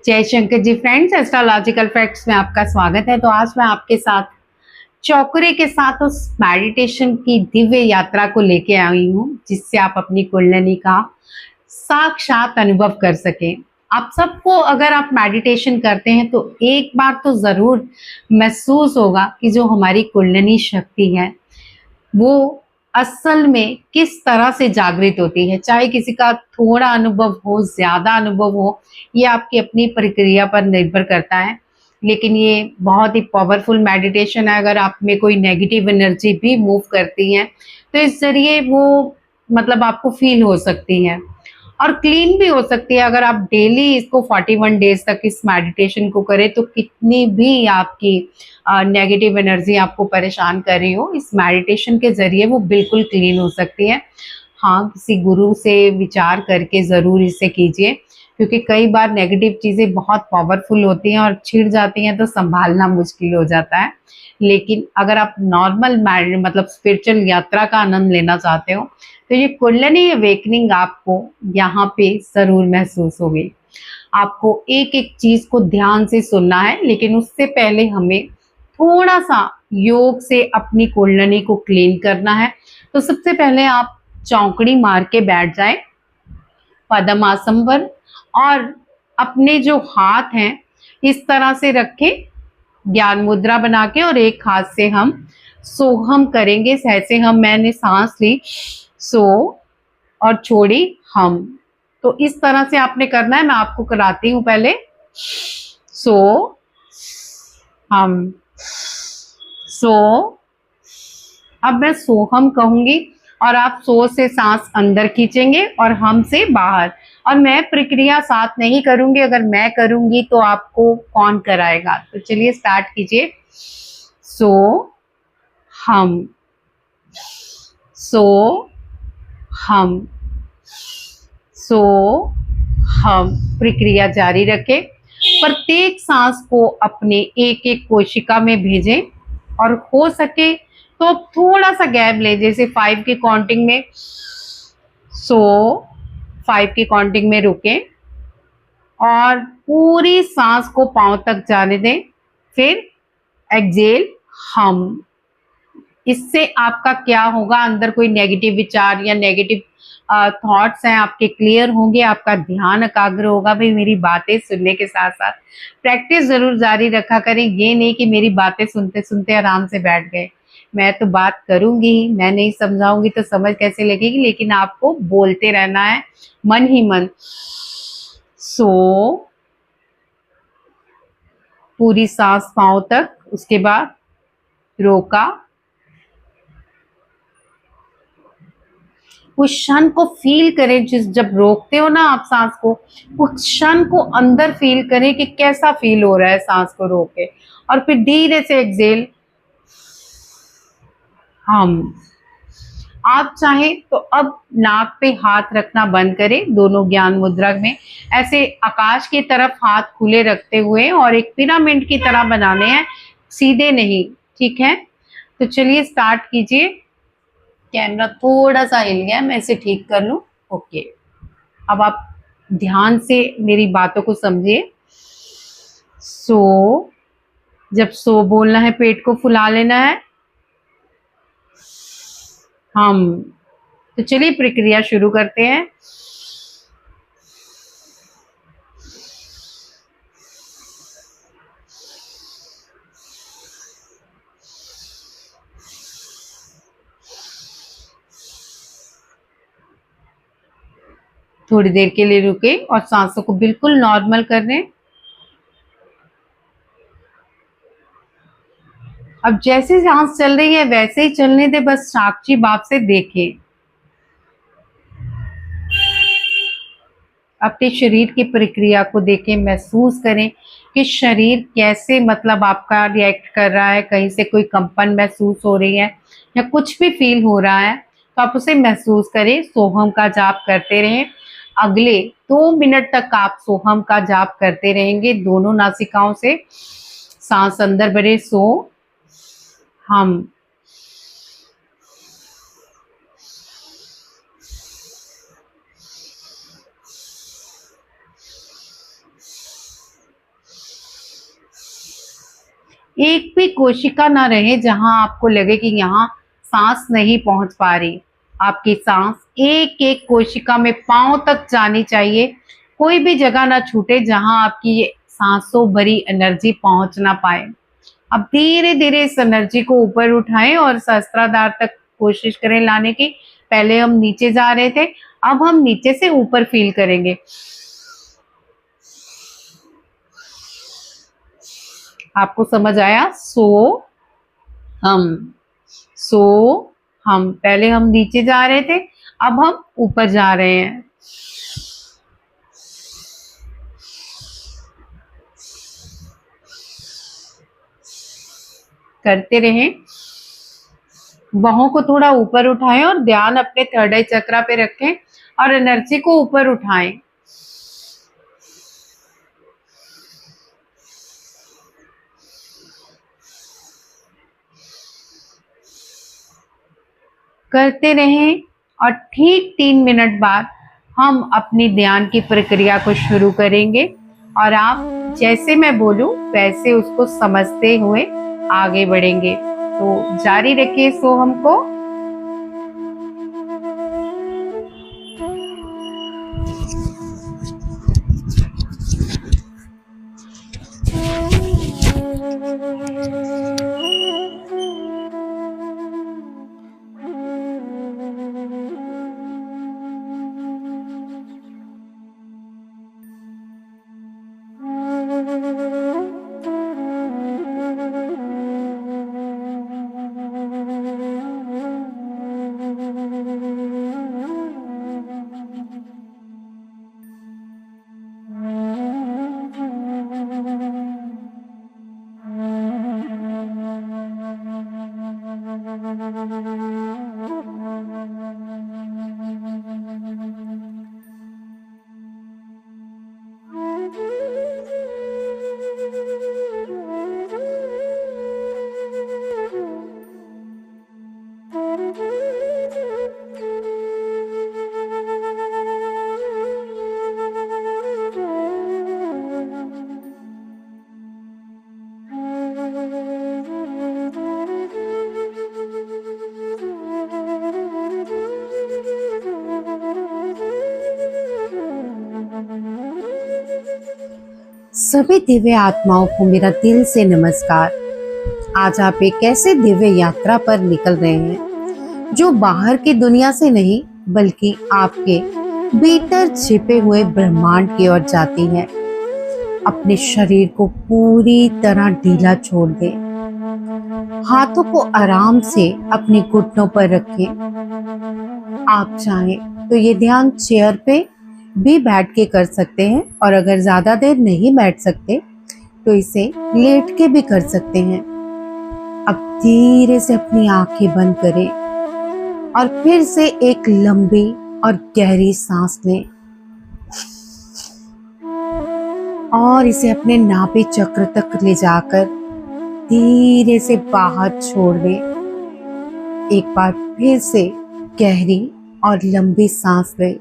जय Shankar ji friends, astrological facts में आपका स्वागत है। तो आज मैं आपके साथ चौकरे के साथ उस मेडिटेशन की दिव्य यात्रा को लेके आई हूँ जिससे आप अपनी कुंडली का साक्षात अनुभव कर सकें। आप सबको अगर आप मेडिटेशन करते हैं तो एक बार तो जरूर महसूस होगा कि जो हमारी कुंडली शक्ति है वो असल में किस तरह से जागृत होती है। चाहे किसी का थोड़ा अनुभव हो, ज्यादा अनुभव हो, ये आपकी अपनी प्रक्रिया पर निर्भर करता है। लेकिन ये बहुत ही पावरफुल मेडिटेशन है। अगर आप में कोई नेगेटिव एनर्जी भी मूव करती है तो इस जरिए वो मतलब आपको फील हो सकती है और क्लीन भी हो सकती है। अगर आप डेली इसको 41 डेज तक इस मेडिटेशन को करें तो कितनी भी आपकी नेगेटिव एनर्जी आपको परेशान कर रही हो, इस मेडिटेशन के जरिए वो बिल्कुल क्लीन हो सकती है। हाँ, किसी गुरु से विचार करके ज़रूर इसे कीजिए, क्योंकि कई बार नेगेटिव चीज़ें बहुत पावरफुल होती हैं और छिड़ जाती हैं तो संभालना मुश्किल हो जाता है। लेकिन अगर आप नॉर्मल मतलब स्पिरिचुअल यात्रा का आनंद लेना चाहते हो तो ये कुंडलिनी अवेकनिंग आपको यहाँ पे ज़रूर महसूस होगी। आपको एक एक चीज़ को ध्यान से सुनना है, लेकिन उससे पहले हमें थोड़ा सा योग से अपनी कुंडलिनी को क्लीन करना है। तो सबसे पहले आप चौकड़ी मार के बैठ जाए पद्मासन पर और अपने जो हाथ हैं इस तरह से रखें, ज्ञान मुद्रा बना के, और एक हाथ से हम सोहम करेंगे। जैसे हम मैंने सांस ली सो और छोड़ी हम, तो इस तरह से आपने करना है। मैं आपको कराती हूं पहले। सो हम सो, अब मैं सोहम कहूंगी और आप सो से सांस अंदर खींचेंगे और हम से बाहर। और मैं प्रक्रिया साथ नहीं करूंगी, अगर मैं करूंगी तो आपको कौन कराएगा। तो चलिए स्टार्ट कीजिए। सो हम, सो हम, सो हम, प्रक्रिया जारी रखें। प्रत्येक सांस को अपने एक एक कोशिका में भेजें और हो सके तो थोड़ा सा गैप ले, जैसे 5 की काउंटिंग में सो 5 की काउंटिंग में रुकें और पूरी सांस को पांव तक जाने दें। फिर एक्सेल हम। इससे आपका क्या होगा, अंदर कोई नेगेटिव विचार या नेगेटिव थॉट्स हैं आपके क्लियर होंगे, आपका ध्यान एकाग्र होगा। भाई मेरी बातें सुनने के साथ साथ प्रैक्टिस जरूर जारी रखा करें। ये नहीं कि मेरी बातें सुनते सुनते आराम से बैठ गए। मैं तो बात करूंगी, मैं नहीं समझाऊंगी तो समझ कैसे लगेगी, लेकिन आपको बोलते रहना है मन ही मन। सो पूरी सांस पांव तक, उसके बाद रोका। उस क्षण को फील करें, जिस जब रोकते हो ना आप सांस को, उस क्षण को अंदर फील करें कि कैसा फील हो रहा है सांस को रोक के। और फिर धीरे से एक्सेल हम। आप चाहें तो अब नाक पे हाथ रखना बंद करें, दोनों ज्ञान मुद्रा में ऐसे आकाश की तरफ हाथ खुले रखते हुए, और एक पिरामिड की तरह बनाने हैं, सीधे नहीं। ठीक है, तो चलिए स्टार्ट कीजिए। कैमरा थोड़ा सा हिल गया, मैं इसे ठीक कर लूं। ओके, अब आप ध्यान से मेरी बातों को समझिए। सो, जब सो बोलना है पेट को फुला लेना है। हम, तो चलिए प्रक्रिया शुरू करते हैं। थोड़ी देर के लिए रुके और सांसों को बिल्कुल नॉर्मल कर लें। अब जैसे सांस चल रही है वैसे ही चलने दे, बस साक्षी भाव से देखें। अपने शरीर की प्रक्रिया को देखें, महसूस करें कि शरीर कैसे मतलब आपका रिएक्ट कर रहा है। कहीं से कोई कंपन महसूस हो रही है या कुछ भी फील हो रहा है तो आप उसे महसूस करें। सोहम का जाप करते रहें। अगले 2 मिनट तक आप सोहम का जाप करते रहेंगे, दोनों नासिकाओं से सांस अंदर भरे। सो हम, एक भी कोशिका ना रहे जहां आपको लगे कि यहाँ सांस नहीं पहुंच पा रही। आपकी सांस एक एक कोशिका में पांव तक जानी चाहिए। कोई भी जगह ना छूटे जहां आपकी ये सांसों भरी एनर्जी पहुंच ना पाए। अब धीरे धीरे इस एनर्जी को ऊपर उठाएं और सहस्त्राधार तक कोशिश करें लाने की। पहले हम नीचे जा रहे थे, अब हम नीचे से ऊपर फील करेंगे। आपको समझ आया? हम सो हम पहले हम नीचे जा रहे थे, अब हम ऊपर जा रहे हैं। करते रहें। बाहों को थोड़ा ऊपर उठाएं और ध्यान अपने थर्ड आई चक्रा पे रखें और एनर्जी को ऊपर उठाएं। करते रहें और ठीक 3 मिनट बाद हम अपनी ध्यान की प्रक्रिया को शुरू करेंगे और आप जैसे मैं बोलूं वैसे उसको समझते हुए आगे बढ़ेंगे। तो जारी रखिए सोहम को। सभी दिव्य आत्माओं को मेरा दिल से नमस्कार। आज आप एक ऐसे दिव्य यात्रा पर निकल रहे हैं जो बाहर की दुनिया से नहीं बल्कि आपके भीतर छिपे हुए ब्रह्मांड की ओर जाती है। अपने शरीर को पूरी तरह ढीला छोड़ दें। हाथों को आराम से अपने घुटनों पर रखें। आप चाहें तो ये ध्यान चेयर पे भी बैठ के कर सकते हैं और अगर ज्यादा देर नहीं बैठ सकते तो इसे लेट के भी कर सकते हैं। अब धीरे से अपनी आंखें बंद करें और फिर से एक लंबी और गहरी सांस लें और इसे अपने नाभि चक्र तक ले जाकर धीरे से बाहर छोड़ दें। एक बार फिर से गहरी और लंबी सांस लें।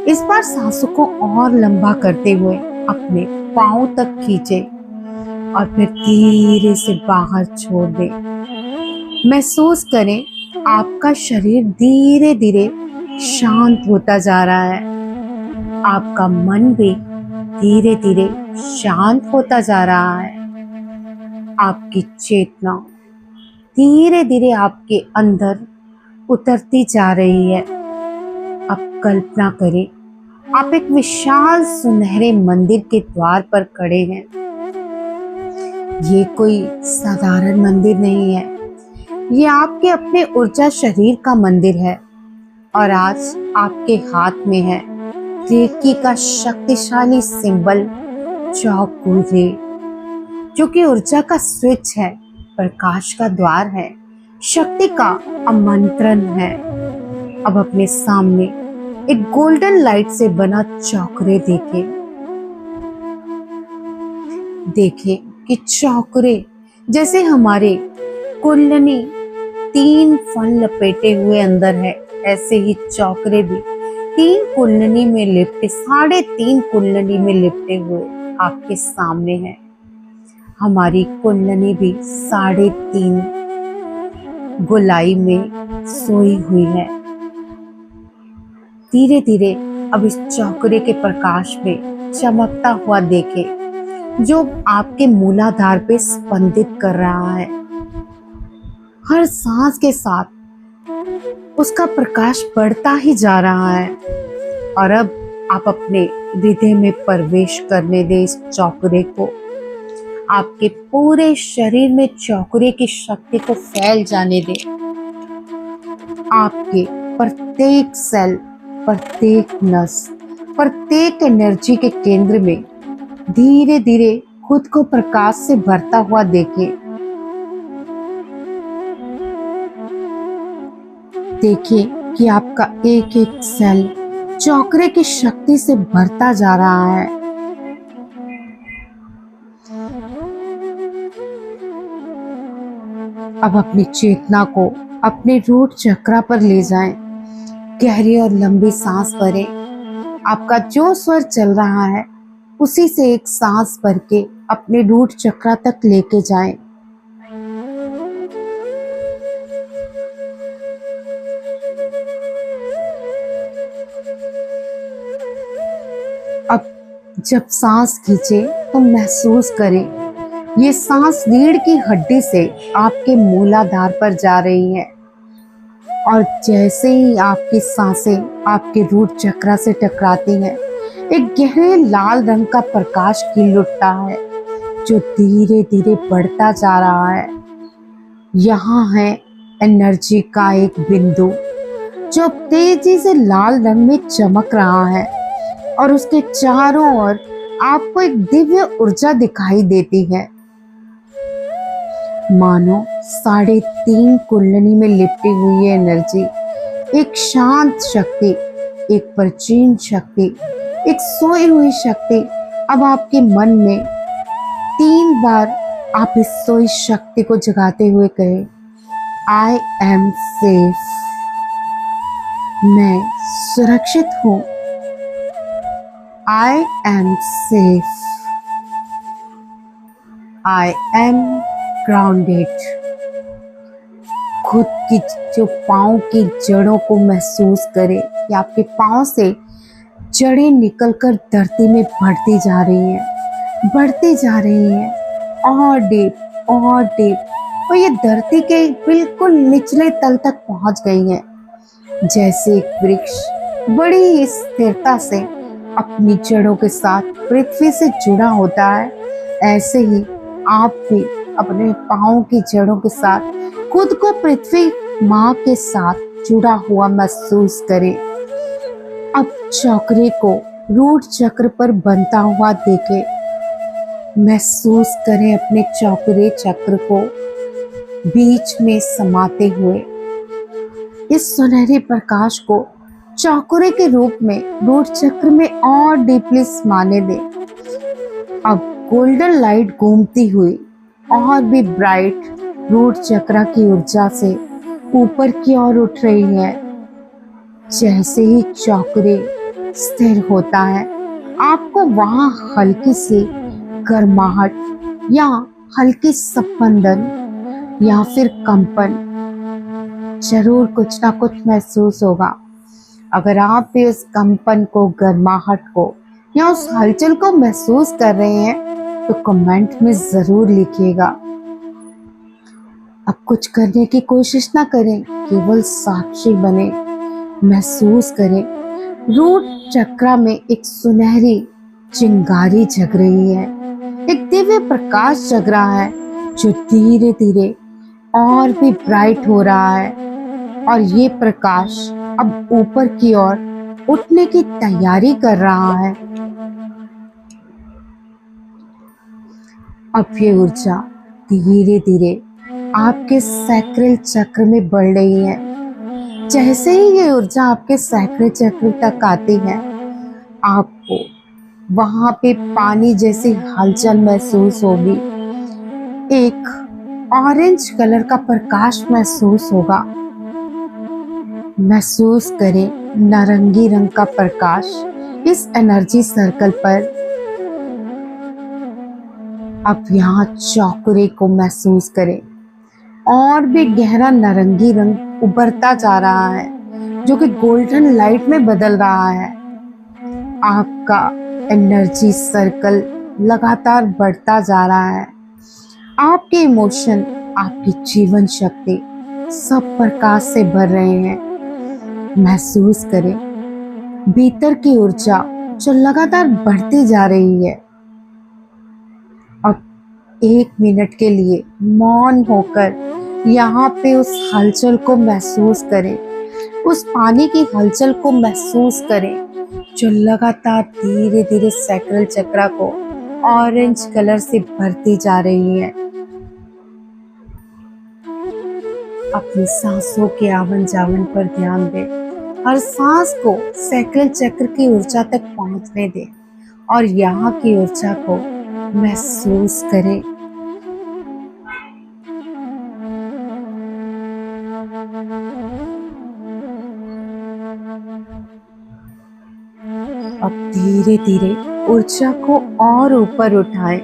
इस बार सांसों को और लंबा करते हुए अपने पांव तक खींचें और फिर धीरे से बाहर छोड़ दें। महसूस करें आपका शरीर धीरे धीरे शांत होता जा रहा है। आपका मन भी धीरे धीरे शांत होता जा रहा है। आपकी चेतना धीरे धीरे आपके अंदर उतरती जा रही है। अब कल्पना करें आप एक विशाल सुनहरे मंदिर के द्वार पर खड़े हैं। ये कोई साधारण मंदिर नहीं है, ये आपके अपने ऊर्जा शरीर का मंदिर है और आज आपके हाथ में है रेकी का शक्तिशाली सिंबल चौकुरे, जो कि ऊर्जा का स्विच है, प्रकाश का द्वार है, शक्ति का आमंत्रण है। अब अपने सामने एक गोल्डन लाइट से बना चौकरे देखें कि चौकरे जैसे हमारे कुंडली 3 फल लपेटे हुए अंदर है, ऐसे ही चौकरे भी 3 कुंडली में लिपटे 3.5 कुंडली में लिपटे हुए आपके सामने है। हमारी कुंडली भी 3.5 गोलाई में सोई हुई है। धीरे धीरे अब इस चौकरे के प्रकाश में चमकता हुआ देखे, जो आपके मूलाधार पे स्पंदित कर रहा है। हर सांस के साथ उसका प्रकाश बढ़ता ही जा रहा है और अब आप अपने हृदय में प्रवेश करने दें इस चौकरे को। आपके पूरे शरीर में चौकरे की शक्ति को फैल जाने दें। आपके प्रत्येक सेल, प्रत्येक नस, प्रत्येक एनर्जी के केंद्र में धीरे धीरे खुद को प्रकाश से भरता हुआ देखें। देखिए कि आपका एक एक सेल चौकरे की शक्ति से भरता जा रहा है। अब अपनी चेतना को अपने रूट चक्र पर ले जाएं। गहरी और लंबी सांस भरें। आपका जो स्वर चल रहा है उसी से एक सांस भर के अपने रूट चक्र तक लेके जाएं। अब जब सांस खींचे तो महसूस करें ये सांस रीढ़ की हड्डी से आपके मूलाधार पर जा रही है और जैसे ही आपकी सांसें आपके रूट चक्र से टकराती हैं, एक गहरे लाल रंग का प्रकाश खिल उठता है जो धीरे धीरे बढ़ता जा रहा है। यहाँ है एनर्जी का एक बिंदु जो तेजी से लाल रंग में चमक रहा है और उसके चारों ओर आपको एक दिव्य ऊर्जा दिखाई देती है। मानो 3.5 कुंडली में लिपटी हुई एनर्जी, एक शांत शक्ति, एक प्राचीन शक्ति, एक सोई हुई शक्ति अब आपके मन में 3 बार आप इस सोई शक्ति को जगाते हुए कहे, आई एम सेफ, मैं सुरक्षित हूँ। I am safe. I am grounded. खुद की जो पाँव की जड़ों को महसूस करें कि आपके पाँव से जड़ें निकलकर धरती में बढ़ती जा रही हैं, बढ़ती जा रही हैं और डीप और डीप, और ये धरती के बिल्कुल निचले तल तक पहुंच गई हैं। जैसे एक वृक्ष बड़ी स्थिरता से अपनी जड़ों के साथ पृथ्वी से जुड़ा होता है, ऐसे ही आप भी अपने पाँव की जड़ों के साथ खुद को पृथ्वी माँ के साथ जुड़ा हुआ महसूस करें। अब चक्रे को रूट चक्र पर बनता हुआ देखें। महसूस करें अपने चौकरे चक्र को बीच में समाते हुए। इस सुनहरे प्रकाश को चौकरे के रूप में रूट चक्र में और डीपली समाने दें। अब गोल्डन लाइट घूमती हुई और भी ब्राइट रूट चक्र की ऊर्जा से ऊपर की ओर उठ रही है। जैसे ही चौकरे स्थिर होता है, आपको वहां हल्की सी गर्माहट या हल्की स्पंदन या फिर कंपन जरूर कुछ ना कुछ महसूस होगा। अगर आप भी उस कंपन को, गर्माहट को या उस हलचल को महसूस कर रहे हैं तो कमेंट में जरूर लिखिएगा। अब कुछ करने की कोशिश ना करें, केवल साक्षी बने, महसूस करें। रूट चक्र में एक सुनहरी चिंगारी जग रही है, एक दिव्य प्रकाश जग रहा है जो धीरे धीरे और भी ब्राइट हो रहा है और ये प्रकाश अब ऊपर की ओर उठने की तैयारी कर रहा है। अब ये ऊर्जा धीरे धीरे आपके सैक्रल चक्र में बढ़ रही है। जैसे ही ये ऊर्जा आपके सैक्रल चक्र तक आती है, आपको वहां पे पानी जैसी हलचल महसूस होगी। एक ऑरेंज कलर का प्रकाश महसूस होगा। महसूस करें नारंगी रंग का प्रकाश इस एनर्जी सर्कल पर अब यहाँ चौकरे को महसूस करें। और भी गहरा नारंगी रंग उभरता जा रहा है जो कि गोल्डन लाइट में बदल रहा है। आपका एनर्जी सर्कल लगातार बढ़ता जा रहा है। आपके इमोशन, आपकी जीवन शक्ति सब प्रकाश से भर रहे हैं। महसूस करें भीतर की ऊर्जा जो लगातार बढ़ती जा रही है। अब 1 मिनट के लिए मौन होकर यहाँ पे उस हलचल को महसूस करें, उस पानी की हलचल को महसूस करें जो लगातार धीरे धीरे सैक्रल चक्र को ऑरेंज कलर से भरती जा रही है। अपनी सांसों के आवन जावन पर ध्यान दें। हर सांस को सैक्रल चक्र की ऊर्जा तक पहुंचने दें और यहाँ की ऊर्जा को महसूस करें। अब धीरे धीरे ऊर्जा को और ऊपर उठाएं।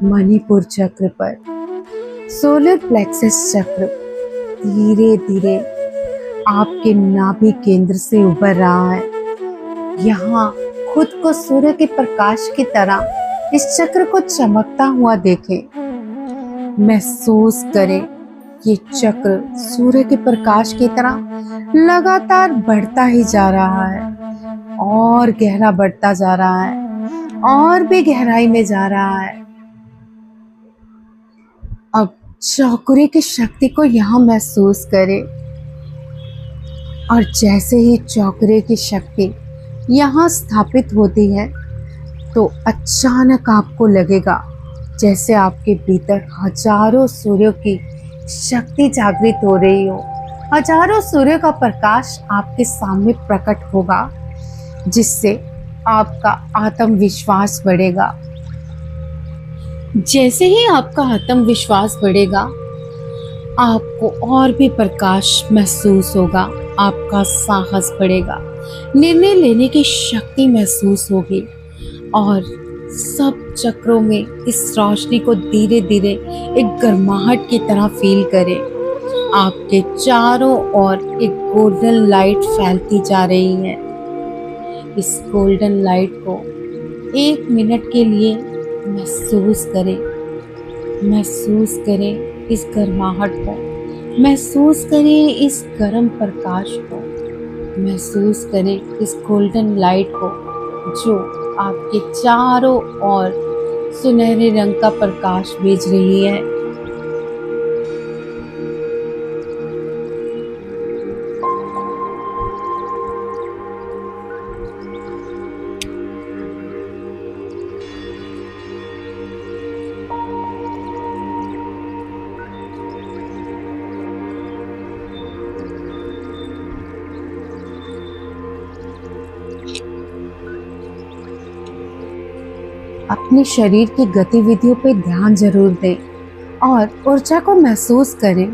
मणिपुर चक्र पर सोलर प्लेक्सस चक्र धीरे धीरे आपके नाभि केंद्र से उभर रहा है। यहाँ खुद को सूर्य के प्रकाश की तरह इस चक्र को चमकता हुआ देखें। महसूस करें ये चक्र सूर्य के प्रकाश की तरह लगातार बढ़ता ही जा रहा है और गहरा बढ़ता जा रहा है और भी गहराई में जा रहा है। अब चौकरे की शक्ति को यहाँ महसूस करें और जैसे ही चौकरे की शक्ति यहाँ स्थापित होती है तो अचानक आपको लगेगा जैसे आपके भीतर हजारों सूर्यों की शक्ति जागृत हो रही हो। हजारों सूर्य का प्रकाश आपके सामने प्रकट होगा जिससे आपका आत्मविश्वास बढ़ेगा। जैसे ही आपका आत्मविश्वास बढ़ेगा आपको और भी प्रकाश महसूस होगा, आपका साहस बढ़ेगा, निर्णय लेने की शक्ति महसूस होगी और सब चक्रों में इस रोशनी को धीरे धीरे एक गर्माहट की तरह फील करें। आपके चारों ओर एक गोल्डन लाइट फैलती जा रही है। इस गोल्डन लाइट को 1 मिनट के लिए महसूस करें। महसूस करें इस गर्माहट को, महसूस करें इस गर्म प्रकाश को, महसूस करें इस गोल्डन लाइट को जो आपके चारों ओर सुनहरे रंग का प्रकाश भेज रही है। अपने शरीर की गतिविधियों पर ध्यान जरूर दें और ऊर्जा को महसूस करें।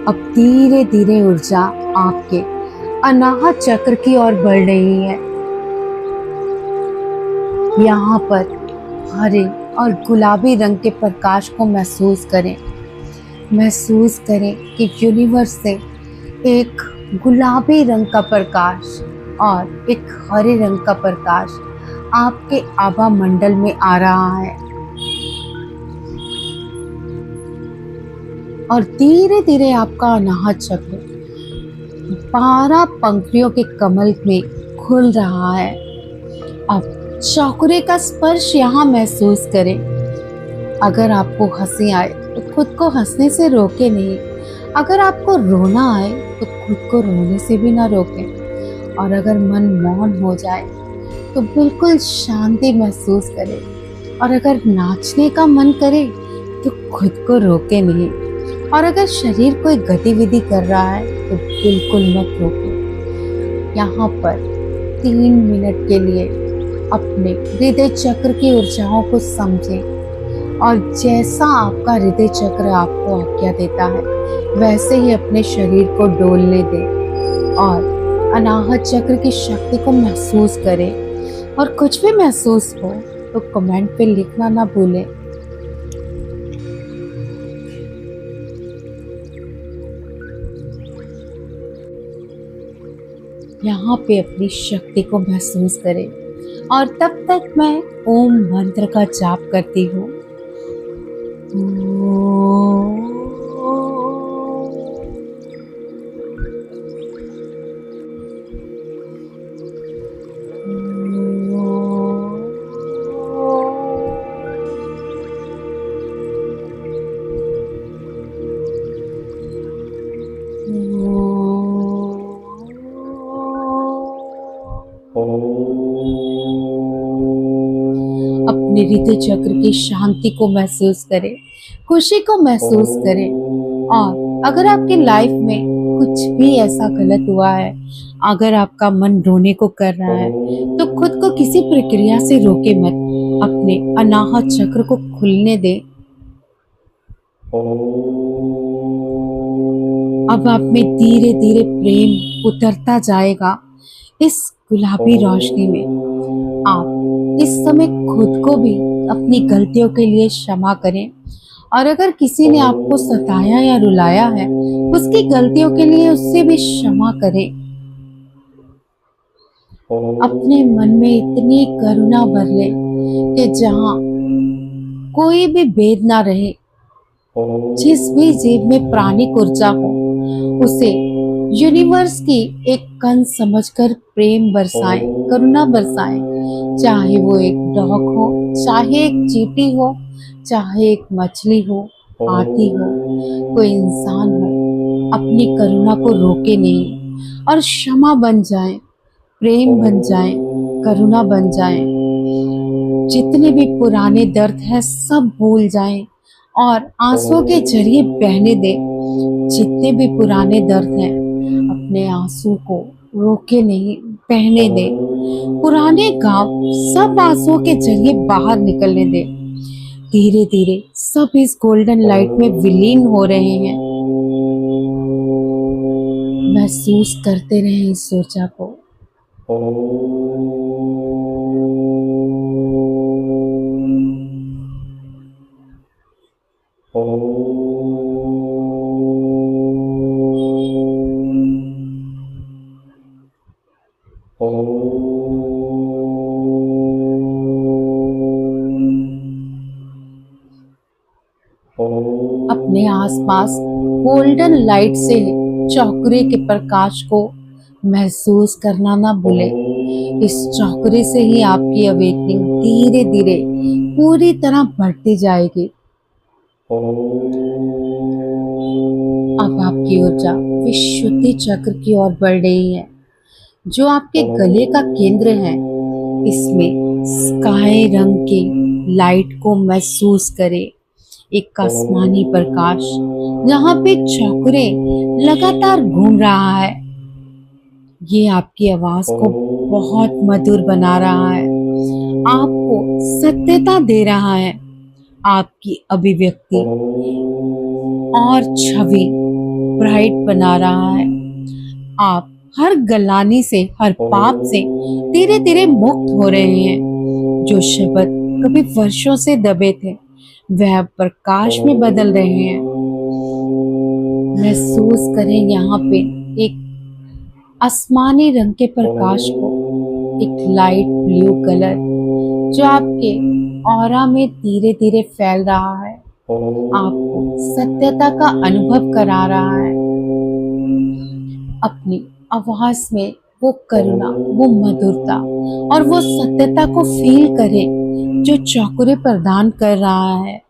अब धीरे धीरे ऊर्जा आपके अनाहत चक्र की ओर बढ़ रही है। यहाँ पर हरे और गुलाबी रंग के प्रकाश को महसूस करें। महसूस करें कि यूनिवर्स से एक गुलाबी रंग का प्रकाश और एक हरे रंग का प्रकाश आपके आभा मंडल में आ रहा है और धीरे धीरे आपका अनाहत चक्र 12 पंखुड़ियों के कमल में खुल रहा है। अब चौकरे का स्पर्श यहाँ महसूस करें। अगर आपको हंसी आए तो खुद को हंसने से रोके नहीं। अगर आपको रोना आए तो खुद को रोने से भी ना रोकें और अगर मन मौन हो जाए तो बिल्कुल शांति महसूस करें और अगर नाचने का मन करे तो खुद को रोके नहीं और अगर शरीर कोई गतिविधि कर रहा है तो बिल्कुल मत रोकें। यहाँ पर 3 मिनट के लिए अपने हृदय चक्र की ऊर्जाओं को समझें और जैसा आपका हृदय चक्र आपको आज्ञा देता है वैसे ही अपने शरीर को डोलने दें और अनाहत चक्र की शक्ति को महसूस करें। और कुछ भी महसूस हो तो कमेंट पे लिखना ना भूलें। यहाँ पे अपनी शक्ति को महसूस करें और तब तक मैं ओम मंत्र का जाप करती हूँ। अपने हृदय चक्र की शांति को महसूस करें, खुशी को महसूस करें। और अगर आपकी लाइफ में कुछ भी ऐसा गलत हुआ है, अगर आपका मन रोने को कर रहा है, तो खुद को किसी प्रक्रिया से रोके मत, अपने अनाहत चक्र को खुलने दें। अब आप में धीरे धीरे प्रेम उतरता जाएगा। इस गुलाबी रोशनी में आप इस समय खुद को भी अपनी गलतियों के लिए क्षमा करें। और अगर किसी ने आपको सताया या रुलाया है, उसकी गलतियों के लिए उससे भी क्षमा करें। अपने मन में इतनी करुणा भर ले कि जहां कोई भी भेद ना रहे, जिस भी जीव में प्राणिक ऊर्जा हो, उसे यूनिवर्स की एक कण समझकर प्रेम बरसाएं, करुणा बरसाएं। चाहे वो एक डॉग हो, चाहे एक चींटी हो, चाहे एक मछली हो, हाथी हो, कोई इंसान हो, अपनी करुणा को रोके नहीं और क्षमा बन जाएं, प्रेम बन जाएं, करुणा बन जाएं। जितने भी पुराने दर्द है सब भूल जाएं और आंसुओं के जरिए बहने दें। जितने भी पुराने दर्द हैं, अपने आंसू को रोके नहीं, बहने दे। पुराने घाव सब आंसुओं के जरिए बाहर निकलने दे। धीरे धीरे सब इस गोल्डन लाइट में विलीन हो रहे हैं। महसूस करते रहे इस ऊर्जा को। अपने आसपास गोल्डन लाइट से चौकरे के प्रकाश को महसूस करना ना भूलें। इस चौकरे से ही आपकी अवेकनिंग धीरे धीरे पूरी तरह बढ़ती जाएगी। अब आपकी ऊर्जा विशुद्धि चक्र की ओर बढ़ रही है, जो आपके गले का केंद्र है। इसमें स्काई रंग के लाइट को महसूस करें, एक आसमानी प्रकाश जहाँ पे चौकरे लगातार घूम रहा है। ये आपकी आवाज को बहुत मधुर बना रहा है, आपको सत्यता दे रहा है, आपकी अभिव्यक्ति और छवि ब्राइट बना रहा है। आप हर गलानी से, हर पाप से धीरे धीरे मुक्त हो रहे हैं। जो शब्द कभी वर्षों से दबे थे, वह प्रकाश में बदल रहे हैं। महसूस करें यहाँ पे एक आसमानी रंग के प्रकाश को, एक लाइट ब्लू कलर जो आपके ऑरा में धीरे धीरे फैल रहा है, आपको सत्यता का अनुभव करा रहा है। अपनी आवाज में वो करुणा, वो मधुरता और वो सत्यता को फील करें जो चौकरे प्रदान कर रहा है।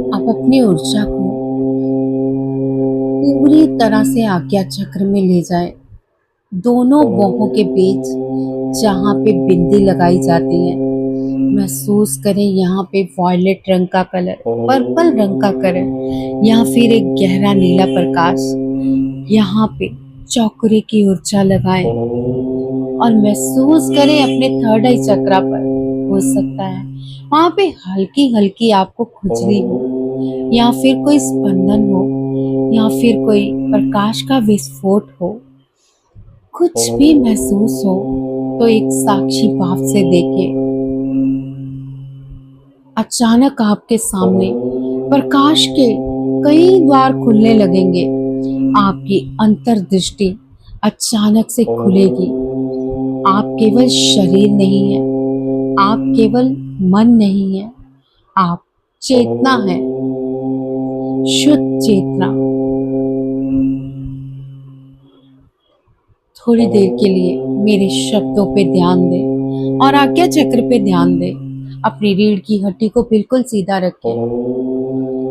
आप अपनी ऊर्जा को पूरी तरह से आज्ञा चक्र में ले जाएं। दोनों बाहों के बीच जहाँ पे बिंदी लगाई जाती है, महसूस करें यहाँ पे वॉयलेट रंग का कलर, पर्पल रंग का कलर या फिर एक गहरा नीला प्रकाश। यहाँ पे चौकरे की ऊर्जा लगाएं और महसूस करें अपने थर्ड आई चक्रा पर। हो सकता है वहाँ पे हल्की हल्की आपको खुजली हो या फिर कोई स्पंदन हो या फिर कोई प्रकाश का विस्फोट हो। कुछ भी महसूस हो तो एक साक्षी भाव से देखें। अचानक आपके सामने प्रकाश के कई द्वार खुलने लगेंगे। आपकी अंतर्दृष्टि अचानक से खुलेगी। आप केवल शरीर नहीं है, आप केवल मन नहीं है, आप चेतना है, शुद्ध चेतना। थोड़ी देर के लिए मेरे शब्दों पे ध्यान दें और आज्ञा चक्र पे ध्यान दें। अपनी रीढ़ की हड्डी को बिल्कुल सीधा रखें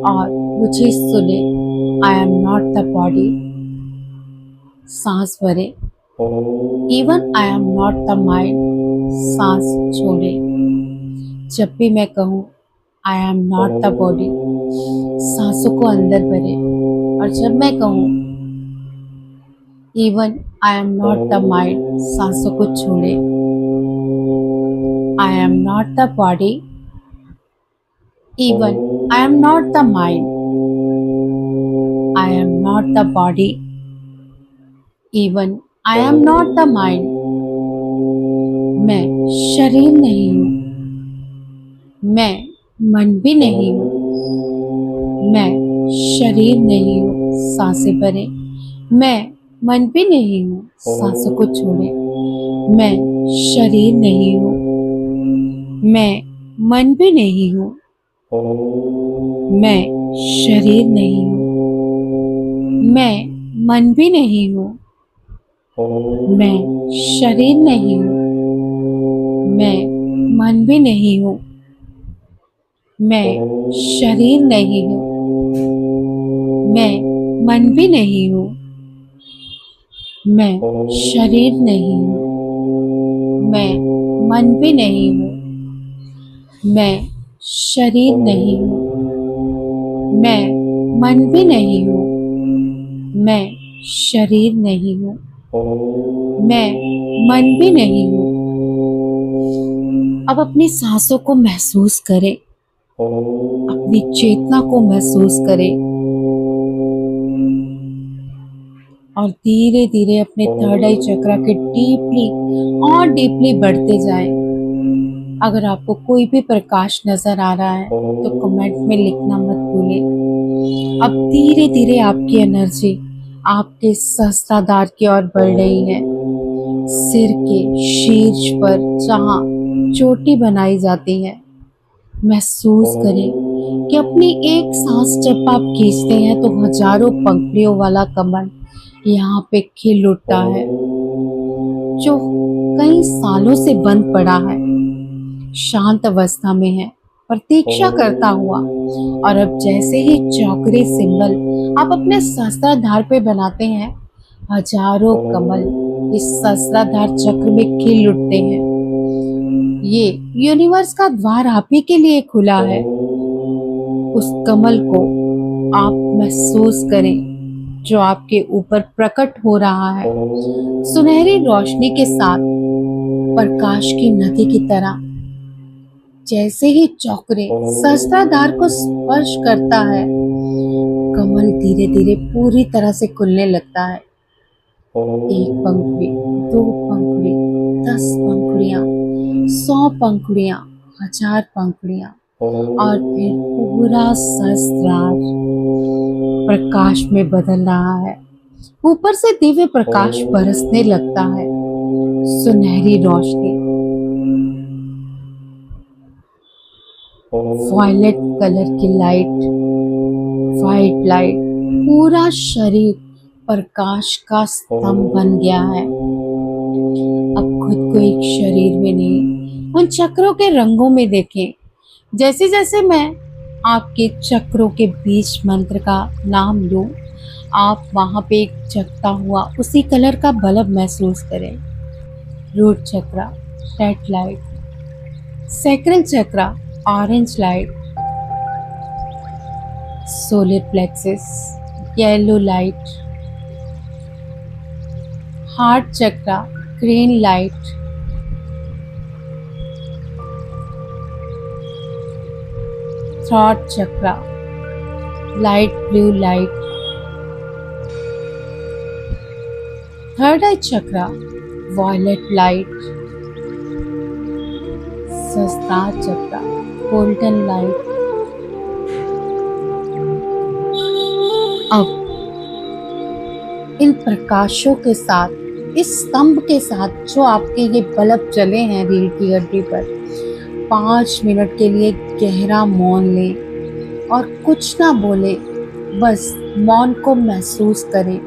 और मुझे सुने। I am not the body. सांस भरें। Even I am not the mind. सांस छोड़ें। जब भी मैं कहूँ I am not the body, सांसों को अंदर भरें। और जब मैं कहूँ even I am not the mind, सांसों को छोड़ें। I am not the body, even I am not the mind. I am not the body, even I am not the mind. मैं शरीर नहीं हूँ, मैं मन भी नहीं हूँ, मैं शरीर नहीं हूँ। सांसें भरें। मैं मन भी नहीं हूँ, सांसों को छोड़ें। मैं शरीर नहीं हूँ, मैं मन भी नहीं हूँ, मैं शरीर नहीं हूँ, मैं मन भी नहीं हूँ, मैं शरीर नहीं हूँ, मैं मन भी नहीं हूँ, मैं शरीर नहीं हूँ, मैं मन भी नहीं हूँ, मैं शरीर नहीं हूँ, मैं मन भी नहीं हूँ, मैं शरीर नहीं हूँ, मैं मन भी नहीं हूँ, मैं शरीर नहीं हूँ, मैं मन भी नहीं हूँ। अब अपनी सांसों को महसूस करें, अपनी चेतना को महसूस करें और धीरे धीरे अपने थर्ड आई चक्रा के डीपली और डीपली बढ़ते जाएं। अगर आपको कोई भी प्रकाश नजर आ रहा है तो कमेंट में लिखना मत भूलें। अब धीरे धीरे आपकी एनर्जी आपके सहस्त्राधार की ओर बढ़ रही है। सिर के शीर्ष पर जहाँ चोटी बनाई जाती है, महसूस करें कि अपनी एक सांस जब आप खींचते हैं तो हजारों पंखुड़ियों वाला कमल यहाँ पे खिल उठता है, जो कई सालों से बंद पड़ा है, शांत अवस्था में है, प्रतीक्षा करता हुआ। और अब जैसे ही चौकरे सिंबल आप अपने सहस्त्राधार पे बनाते हैं, हजारों कमल इस सहस्त्राधार चक्र में खिल उठते हैं। ये यूनिवर्स का द्वार आप ही के लिए खुला है। उस कमल को आप महसूस करें जो आपके ऊपर प्रकट हो रहा है, सुनहरी रोशनी के साथ प्रकाश की नदी की तरह। जैसे ही चौकरे सहस्त्राधार को स्पर्श करता है, कमल धीरे धीरे पूरी तरह से खुलने लगता है। एक पंखुड़ी, दो पंखुड़ी, 10 पंखुड़ियां, 100 पंखुड़ियां, 1000 पंखुड़ियां और फिर पूरा सहस्त्रार प्रकाश में बदल रहा है। ऊपर से दिव्य प्रकाश बरसने लगता है, सुनहरी रोशनी, वायलेट कलर की लाइट, वाइट लाइट, पूरा शरीर प्रकाश का स्तंभ बन गया है। अब खुद को एक शरीर में नहीं, उन चक्रों के रंगों में देखें। जैसे जैसे मैं आपके चक्रों के बीच मंत्र का नाम लूं, आप वहां पे एक जगता हुआ उसी कलर का बल्ब महसूस करें। Root chakra, red light, sacral chakra, orange light, solar plexus, yellow light, heart chakra, green light, throat chakra, light blue light, third eye chakra, violet light, Sahasrara chakra, golden light। अब इन प्रकाशों के साथ, इस स्तंभ के साथ जो आपके ये बल्ब जले हैं रीढ़ की हड्डी पर, 5 मिनट के लिए गहरा मौन लें और कुछ ना बोले, बस मौन को महसूस करें।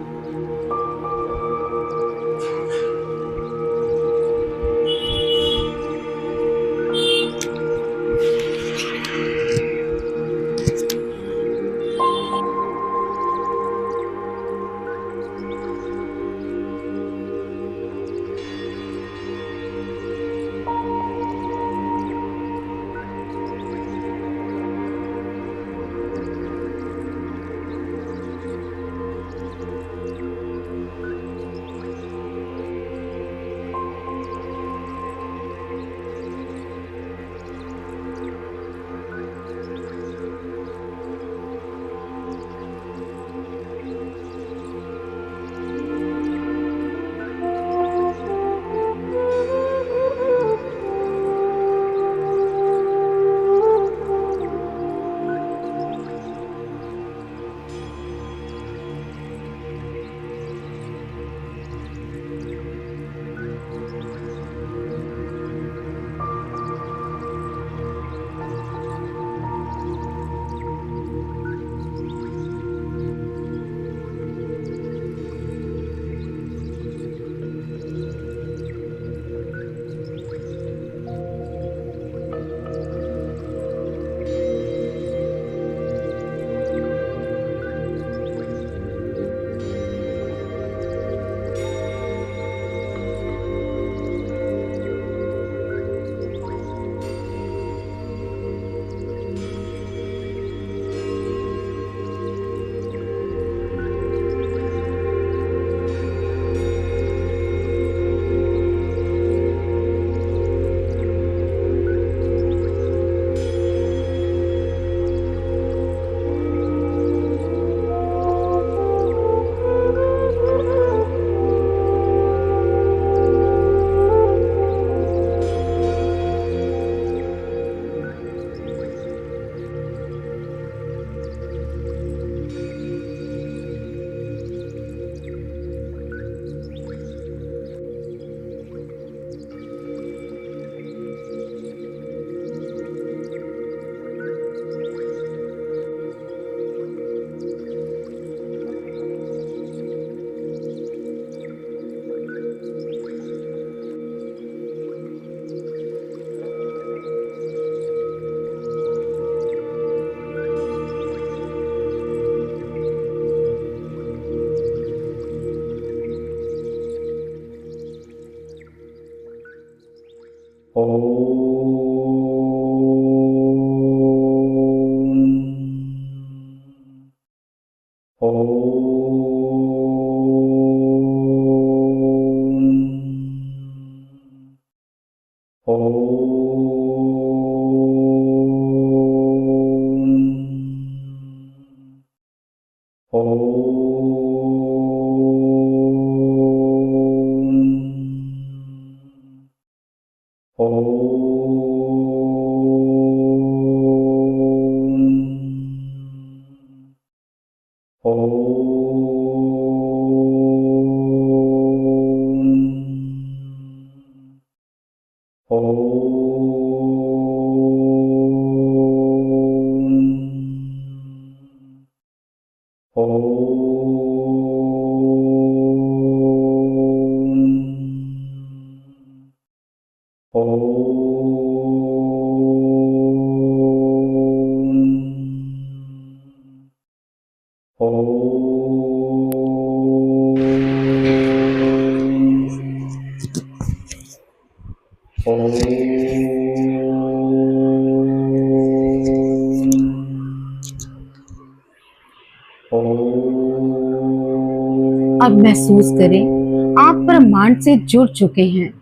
अब महसूस करें आप ब्रह्मांड से जुड़ चुके हैं।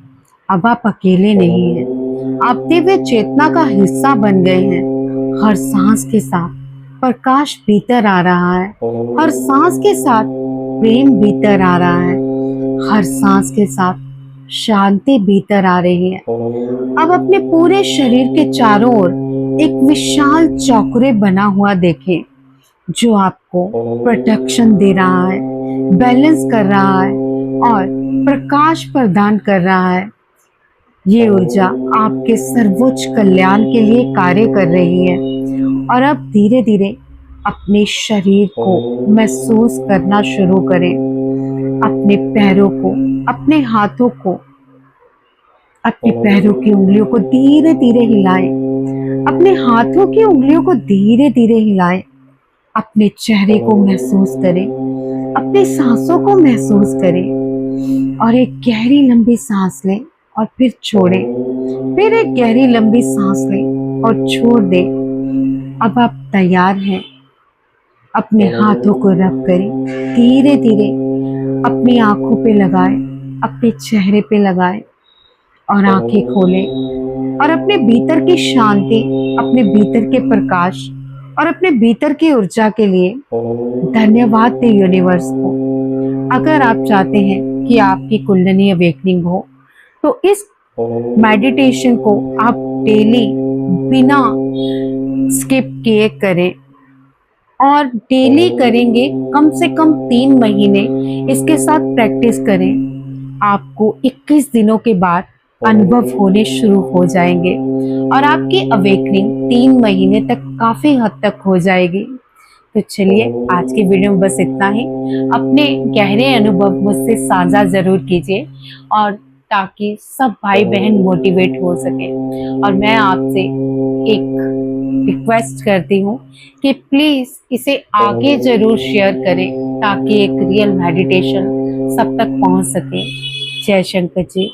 अब आप अकेले नहीं हैं, आप दिव्य चेतना का हिस्सा बन गए हैं। हर सांस के साथ प्रकाश भीतर आ रहा है, हर सांस के साथ प्रेम भीतर आ रहा है, हर सांस के साथ शांति भीतर आ रही है। अब अपने पूरे शरीर के चारों ओर एक विशाल चौकरे बना हुआ देखें, जो आपको प्रोटेक्शन दे रहा है, बैलेंस कर रहा है और प्रकाश प्रदान कर रहा है। ये ऊर्जा आपके सर्वोच्च कल्याण के लिए कार्य कर रही है। और अब धीरे धीरे अपने शरीर को महसूस करना शुरू करें। अपने पैरों को, अपने हाथों को, अपने पैरों की उंगलियों को धीरे धीरे हिलाएं। अपने हाथों की उंगलियों को धीरे धीरे हिलाएं। अपने चेहरे को महसूस करें, अपनी सांसों को महसूस करें और एक गहरी लंबी सांस लें और फिर छोड़ें। फिर एक गहरी लंबी सांस लें और छोड़ दें। अब आप तैयार हैं। अपने हाथों को रब करें, धीरे धीरे अपनी आंखों पे लगाएं, अपने चेहरे पे लगाएं और आंखें खोलें और अपने भीतर की शांति, अपने भीतर के प्रकाश और अपने भीतर की ऊर्जा के लिए धन्यवाद दें यूनिवर्स को। अगर आप चाहते हैं कि आपकी कुंडली अवेकनिंग हो तो इस मेडिटेशन को आप डेली बिना स्किप किए करें और डेली करेंगे, कम से कम 3 महीने इसके साथ प्रैक्टिस करें। आपको 21 दिनों के बाद अनुभव होने शुरू हो जाएंगे और आपकी अवेकनिंग 3 महीने तक काफी हद तक हो जाएगी। तो चलिए, आज की वीडियो में बस इतना ही। अपने गहरे अनुभव मुझसे साझा जरूर कीजिए और ताकि सब भाई बहन मोटिवेट हो सके। और मैं आपसे एक रिक्वेस्ट करती हूँ कि प्लीज इसे आगे जरूर शेयर करें ताकि एक रियल मेडिटेशन सब तक पहुंच सके। जय शंकर जी।